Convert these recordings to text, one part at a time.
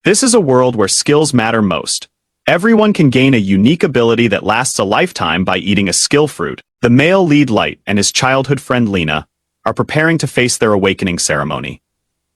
This is a world where skills matter most. Everyone can gain a unique ability that lasts a lifetime by eating a skill fruit. The male lead Light and his childhood friend Rena are preparing to face their awakening ceremony.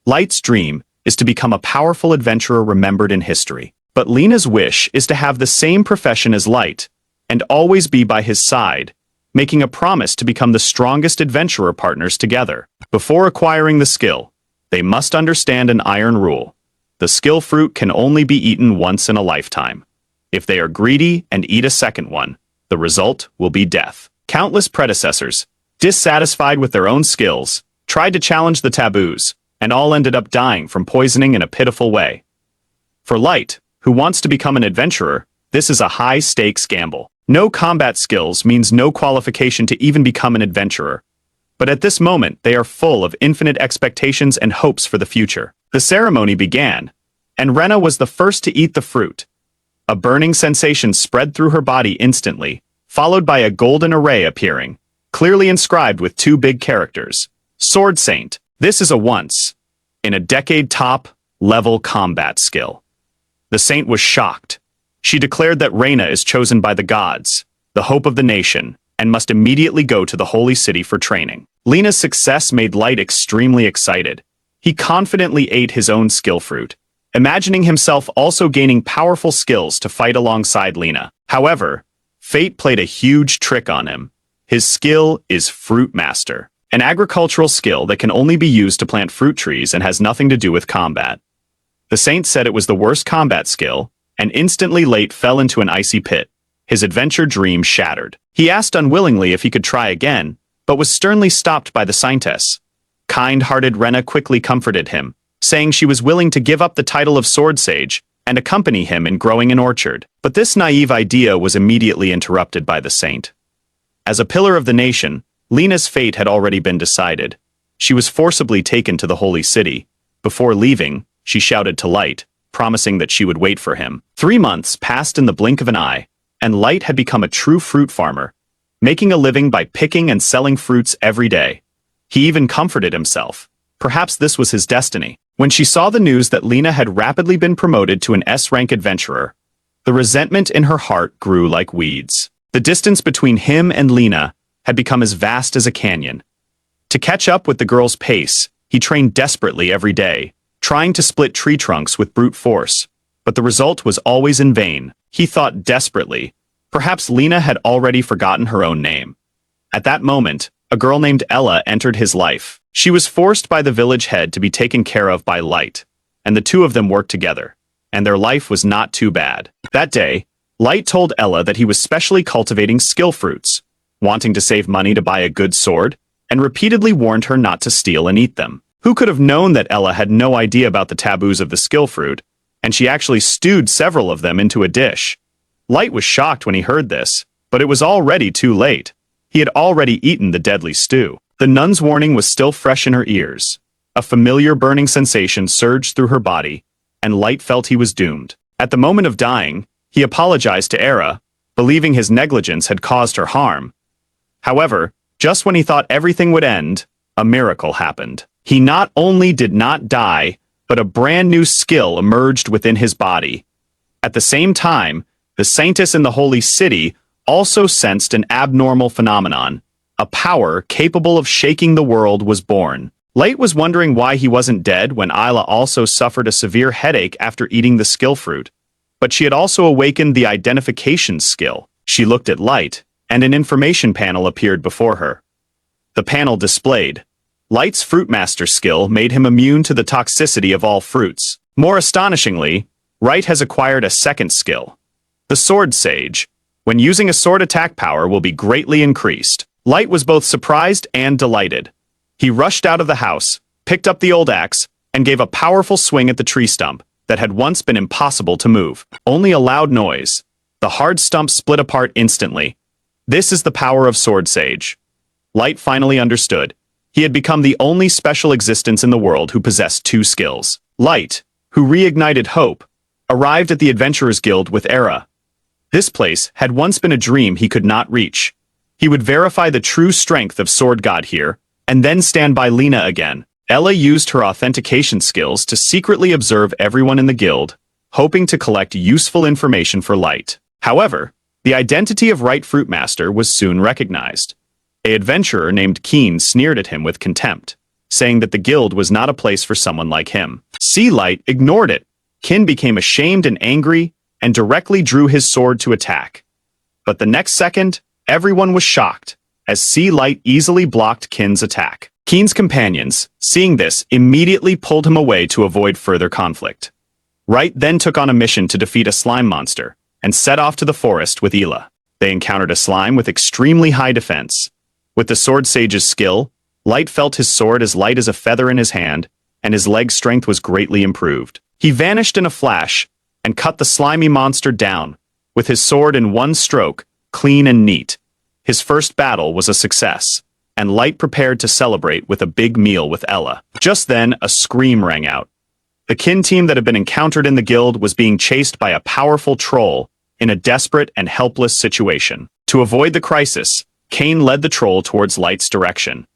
Light's dream is to become a powerful adventurer remembered in history. But Rena's wish is to have the same profession as Light and always be by his side, making a promise to become the strongest adventurer partners together. Before acquiring the skill, they must understand an iron rule. The skill fruit can only be eaten once in a lifetime. If they are greedy and eat a second one, the result will be death. Countless predecessors, dissatisfied with their own skills, tried to challenge the taboos, and all ended up dying from poisoning in a pitiful way. For Light, who wants to become an adventurer, this is a high-stakes gamble. No combat skills means no qualification to even become an adventurer. But at this moment, they are full of infinite expectations and hopes for the future. The ceremony began, and Rena was the first to eat the fruit. A burning sensation spread through her body instantly, followed by a golden array appearing, clearly inscribed with two big characters. Sword Saint. This is a once-in-a-decade top-level combat skill. The saint was shocked. She declared that Rena is chosen by the gods, the hope of the nation, and must immediately go to the holy city for training. Rena's success made Light extremely excited. He confidently ate his own skill fruit, imagining himself also gaining powerful skills to fight alongside Rena. However, fate played a huge trick on him. His skill is Fruit Master, an agricultural skill that can only be used to plant fruit trees and has nothing to do with combat. The saint said it was the worst combat skill, and instantly Light fell into an icy pit. His adventure dream shattered. He asked unwillingly if he could try again, but was sternly stopped by the saintess. Kind-hearted Rena quickly comforted him, saying she was willing to give up the title of Sword Sage and accompany him in growing an orchard. But this naive idea was immediately interrupted by the saint. As a pillar of the nation, Rena's fate had already been decided. She was forcibly taken to the holy city. Before leaving, she shouted to Light, promising that she would wait for him. 3 months passed in the blink of an eye, and Light had become a true fruit farmer, making a living by picking and selling fruits every day. He even comforted himself. Perhaps this was his destiny. When she saw the news that Rena had rapidly been promoted to an S-rank adventurer, the resentment in her heart grew like weeds. The distance between him and Rena had become as vast as a canyon. To catch up with the girl's pace, he trained desperately every day, trying to split tree trunks with brute force. But the result was always in vain. He thought desperately. Perhaps Rena had already forgotten her own name. At that moment, a girl named Ella entered his life. She was forced by the village head to be taken care of by Light, and the two of them worked together, and their life was not too bad. That day, Light told Ella that he was specially cultivating skill fruits, wanting to save money to buy a good sword, and repeatedly warned her not to steal and eat them. Who could have known that Ella had no idea about the taboos of the skill fruit, and she actually stewed several of them into a dish? Light was shocked when he heard this, but it was already too late. He had already eaten the deadly stew. The nun's warning was still fresh in her ears. A familiar burning sensation surged through her body, and Light felt he was doomed. At the moment of dying, he apologized to Era, believing his negligence had caused her harm. However, just when he thought everything would end, a miracle happened. He not only did not die, but a brand new skill emerged within his body. At the same time, the saintess in the holy city also sensed an abnormal phenomenon. A power capable of shaking the world was born. Light was wondering why he wasn't dead when Isla also suffered a severe headache after eating the skill fruit. But she had also awakened the identification skill. She looked at Light, and an information panel appeared before her. The panel displayed Light's Fruit Master skill made him immune to the toxicity of all fruits. More astonishingly, Wright has acquired a second skill. The Sword Sage, when using a sword attack power, will be greatly increased. Light was both surprised and delighted. He rushed out of the house, picked up the old axe, and gave a powerful swing at the tree stump that had once been impossible to move. Only a loud noise. The hard stump split apart instantly. This is the power of Sword Sage. Light finally understood. He had become the only special existence in the world who possessed two skills. Light, who reignited hope, arrived at the Adventurers Guild with Era. This place had once been a dream he could not reach. He would verify the true strength of Sword God here, and then stand by Rena again. Ella used her authentication skills to secretly observe everyone in the guild, hoping to collect useful information for Light. However, the identity of Wright Fruitmaster was soon recognized. An adventurer named Keen sneered at him with contempt, saying that the guild was not a place for someone like him. Light ignored it. Keen became ashamed and angry, and directly drew his sword to attack. But the next second, everyone was shocked, as Light easily blocked Keen's attack. Keen's companions, seeing this, immediately pulled him away to avoid further conflict. Wright then took on a mission to defeat a slime monster, and set off to the forest with Ela. They encountered a slime with extremely high defense. With the sword sage's skill, Light felt his sword as light as a feather in his hand, and his leg strength was greatly improved. He vanished in a flash, and cut the slimy monster down, with his sword in one stroke, clean and neat. His first battle was a success, and Light prepared to celebrate with a big meal with Ella. Just then, a scream rang out. The kin team that had been encountered in the guild was being chased by a powerful troll in a desperate and helpless situation. To avoid the crisis, Kane led the troll towards Light's direction.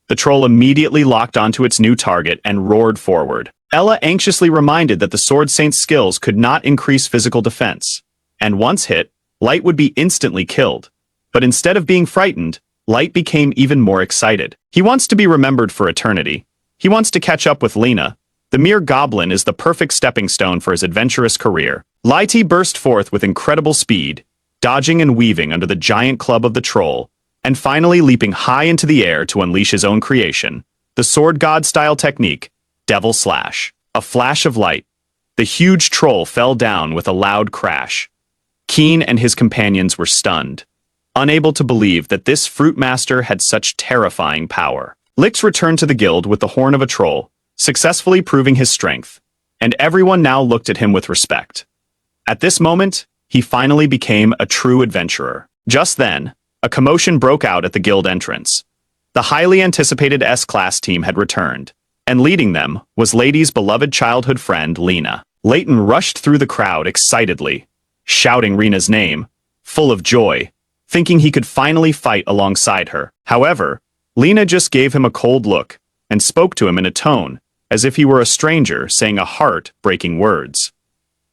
The troll immediately locked onto its new target and roared forward. Ella anxiously reminded that the Sword Saint's skills could not increase physical defense, and once hit, Light would be instantly killed. But instead of being frightened, Light became even more excited. He wants to be remembered for eternity. He wants to catch up with Rena. The mere goblin is the perfect stepping stone for his adventurous career. Lighty burst forth with incredible speed, dodging and weaving under the giant club of the troll, and finally leaping high into the air to unleash his own creation, the sword god-style technique, Devil Slash. A flash of light. The huge troll fell down with a loud crash. Keen and his companions were stunned, unable to believe that this fruit master had such terrifying power. Lix returned to the guild with the horn of a troll, successfully proving his strength, and everyone now looked at him with respect. At this moment, he finally became a true adventurer. Just then, a commotion broke out at the guild entrance. The highly anticipated S-Class team had returned, and leading them was Lady's beloved childhood friend, Rena. Layton rushed through the crowd excitedly, shouting Rena's name, full of joy, thinking he could finally fight alongside her. However, Rena just gave him a cold look and spoke to him in a tone as if he were a stranger saying a heart-breaking words.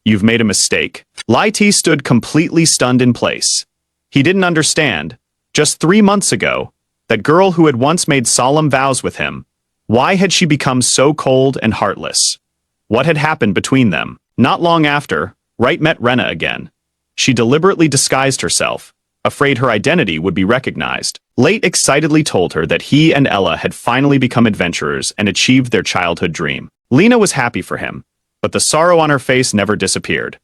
"You've made a mistake." Lighty stood completely stunned in place. He didn't understand, just 3 months ago, that girl who had once made solemn vows with him, why had she become so cold and heartless? What had happened between them? Not long after, Wright met Rena again. She deliberately disguised herself, afraid her identity would be recognized. Late excitedly told her that he and Ella had finally become adventurers and achieved their childhood dream. Rena was happy for him, but the sorrow on her face never disappeared.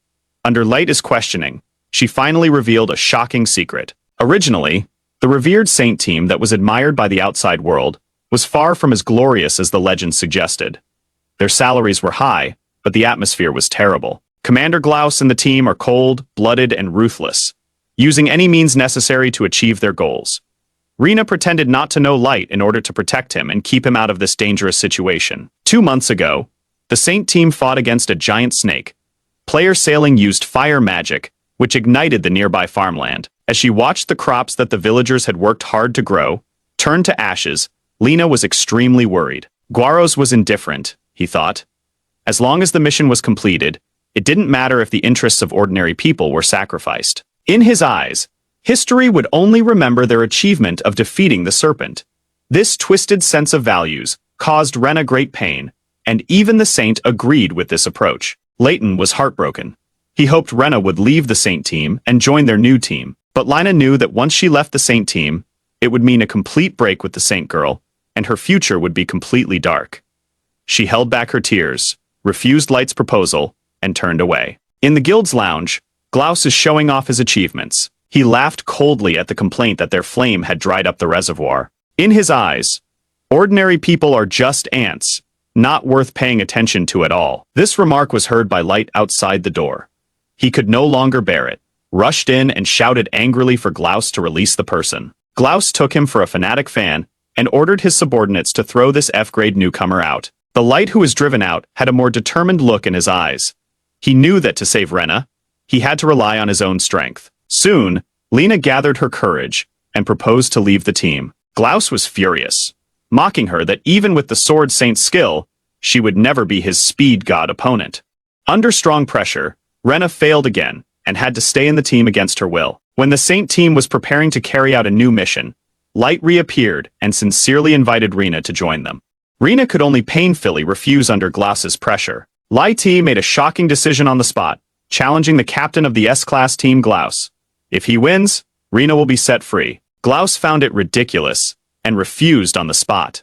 Under Light's questioning, she finally revealed a shocking secret. Originally, the revered saint team that was admired by the outside world was far from as glorious as the legend suggested. Their salaries were high, but the atmosphere was terrible. Commander Glaus and the team are cold, blooded, and ruthless, using any means necessary to achieve their goals. Rena pretended not to know Light in order to protect him and keep him out of this dangerous situation. 2 months ago, the Saint team fought against a giant snake. Player Sailing used fire magic, which ignited the nearby farmland. As she watched the crops that the villagers had worked hard to grow turn to ashes, Rena was extremely worried. Guaros was indifferent, he thought. As long as the mission was completed, it didn't matter if the interests of ordinary people were sacrificed. In his eyes, history would only remember their achievement of defeating the serpent. This twisted sense of values caused Rena great pain, and even the saint agreed with this approach. Layton was heartbroken. He hoped Rena would leave the saint team and join their new team, but Lina knew that once she left the saint team, it would mean a complete break with the saint girl, and her future would be completely dark. She held back her tears, refused Light's proposal, and turned away. In the guild's lounge, Glaus is showing off his achievements. He laughed coldly at the complaint that their flame had dried up the reservoir. In his eyes, ordinary people are just ants, not worth paying attention to at all. This remark was heard by Light outside the door. He could no longer bear it, rushed in and shouted angrily for Glaus to release the person. Glaus took him for a fanatic fan and ordered his subordinates to throw this F-grade newcomer out. The Light who was driven out had a more determined look in his eyes. He knew that to save Rena, he had to rely on his own strength. Soon, Rena gathered her courage and proposed to leave the team. Glaus was furious. mocking her that even with the Sword Saint's skill, she would never be his speed god opponent. Under strong pressure, Rena failed again and had to stay in the team against her will. When the Saint team was preparing to carry out a new mission, Light reappeared and sincerely invited Rena to join them. Rena could only painfully refuse under Glaus's pressure. Light made a shocking decision on the spot, challenging the captain of the S-Class team Glaus. If he wins, Rena will be set free. Glaus found it ridiculous and refused on the spot.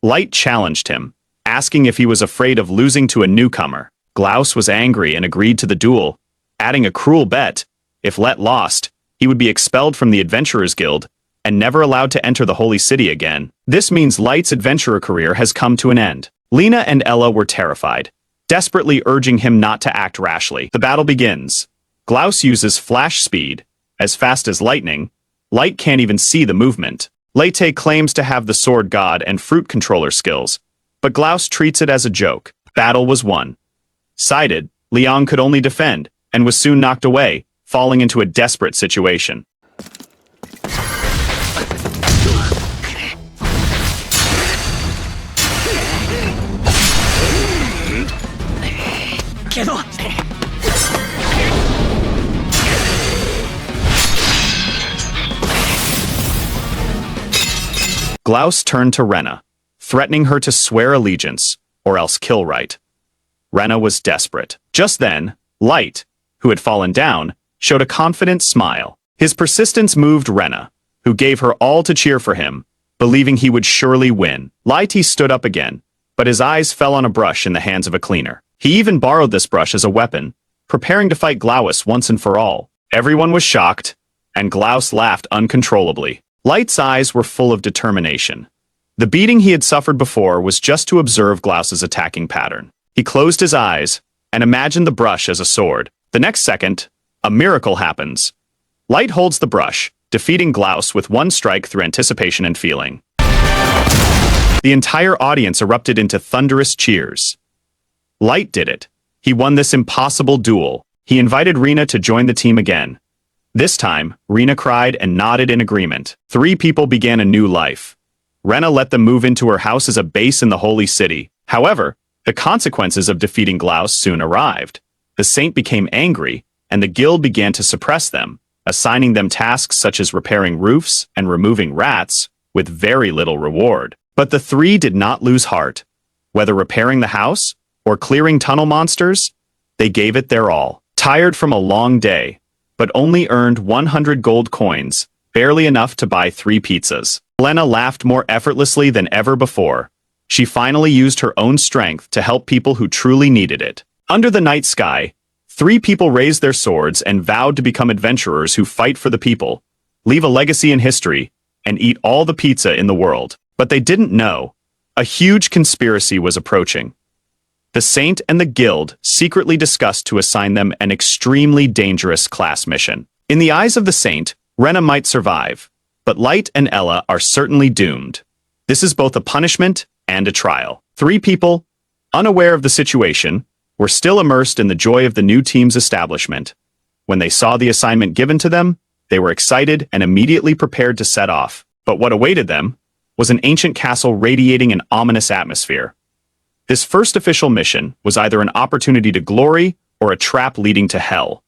Light challenged him, asking if he was afraid of losing to a newcomer. Glaus was angry and agreed to the duel, adding a cruel bet: if Let lost, he would be expelled from the Adventurers Guild and never allowed to enter the Holy City again. This means Light's adventurer career has come to an end. Lena and Ella were terrified, desperately urging him not to act rashly. The battle begins. Glaus uses flash speed, as fast as lightning. Light can't even see the movement. Leyte claims to have the sword god and fruit controller skills, but Glaus treats it as a joke. Battle was won. Sided, Leon could only defend, and was soon knocked away, falling into a desperate situation. Glaus turned to Rena, threatening her to swear allegiance, or else kill Wright. Rena was desperate. Just then, Light, who had fallen down, showed a confident smile. His persistence moved Rena, who gave her all to cheer for him, believing he would surely win. Light stood up again, but his eyes fell on a brush in the hands of a cleaner. He even borrowed this brush as a weapon, preparing to fight Glaus once and for all. Everyone was shocked, and Glaus laughed uncontrollably. Light's eyes were full of determination. The beating he had suffered before was just to observe Glaus's attacking pattern. He closed his eyes and imagined the brush as a sword. The next second, a miracle happens. Light holds the brush, defeating Glaus with one strike through anticipation and feeling. The entire audience erupted into thunderous cheers. Light did it. He won this impossible duel. He invited Rena to join the team again. This time, Rena cried and nodded in agreement. 3 people began a new life. Rena let them move into her house as a base in the Holy City. However, the consequences of defeating Glaus soon arrived. The Saint became angry, and the guild began to suppress them, assigning them tasks such as repairing roofs and removing rats, with very little reward. But the 3 did not lose heart. Whether repairing the house or clearing tunnel monsters, they gave it their all. Tired from a long day, but only earned 100 gold coins, barely enough to buy 3 pizzas. Lena laughed more effortlessly than ever before. She finally used her own strength to help people who truly needed it. Under the night sky, 3 people raised their swords and vowed to become adventurers who fight for the people, leave a legacy in history, and eat all the pizza in the world. But they didn't know. A huge conspiracy was approaching. The Saint and the Guild secretly discussed to assign them an extremely dangerous class mission. In the eyes of the Saint, Rena might survive, but Light and Ella are certainly doomed. This is both a punishment and a trial. 3 people, unaware of the situation, were still immersed in the joy of the new team's establishment. When they saw the assignment given to them, they were excited and immediately prepared to set off. But what awaited them was an ancient castle radiating an ominous atmosphere. This first official mission was either an opportunity to glory or a trap leading to hell.